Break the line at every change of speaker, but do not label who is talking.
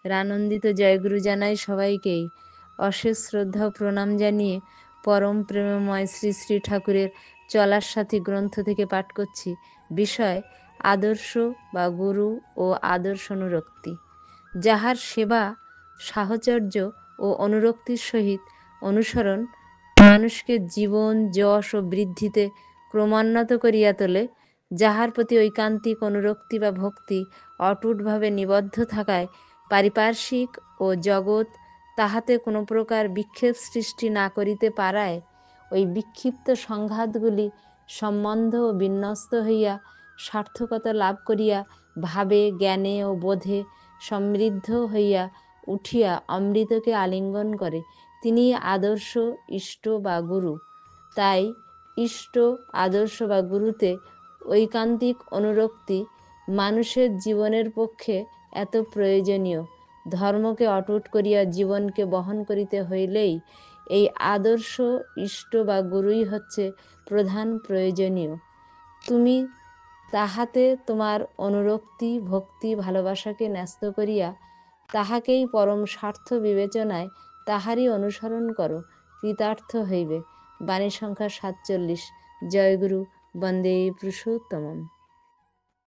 রানন্দিত জয়গুরু জানাই সবাইকেই। অশেষ শ্রদ্ধা ও প্রণাম জানিয়ে পরম প্রেমময় শ্রী শ্রী ঠাকুরের চলার সাথী গ্রন্থ থেকে পাঠ করছি। বিষয় আদর্শ বা গুরু ও আদর্শ অনুরক্তি। যাহার সেবা, সাহচর্য ও অনুরক্তির সহিত অনুসরণ মানুষকে জীবন, যশ ও বৃদ্ধিতে ক্রমোন্নত করিয়া তোলে, যাহার প্রতি ঐকান্তিক অনুরক্তি বা ভক্তি অটুটভাবে নিবদ্ধ থাকায় পারিপার্শ্বিক ও জগৎ তাহাতে কোনো প্রকার বিক্ষেপ সৃষ্টি না করিতে পারায় ওই বিক্ষিপ্ত সংঘাতগুলি সম্বন্ধ ও বিন্যস্ত হইয়া সার্থকতা লাভ করিয়া ভাবে, জ্ঞানে ও বোধে সমৃদ্ধ হইয়া উঠিয়া অমৃতকে আলিঙ্গন করে, তিনি আদর্শ, ইষ্ট বা গুরু। তাই ইষ্ট, আদর্শ বা গুরুতে ঐকান্তিক অনুরক্তি মানুষের জীবনের পক্ষে এত প্রয়োজনীয়। ধর্মকে অটুট করিয়া জীবনকে বহন করিতে হইলেই এই আদর্শ, ইষ্ট বা গুরুই হচ্ছে প্রধান প্রয়োজনীয়। তুমি তাহাতে তোমার অনুরক্তি, ভক্তি, ভালোবাসাকে ন্যস্ত করিয়া তাহাকেই পরম স্বার্থ বিবেচনায় তাহারই অনুসরণ করো, কৃতার্থ হইবে। বাণী সংখ্যা 47। জয়গুরু। বন্দে পুরুষোত্তমম।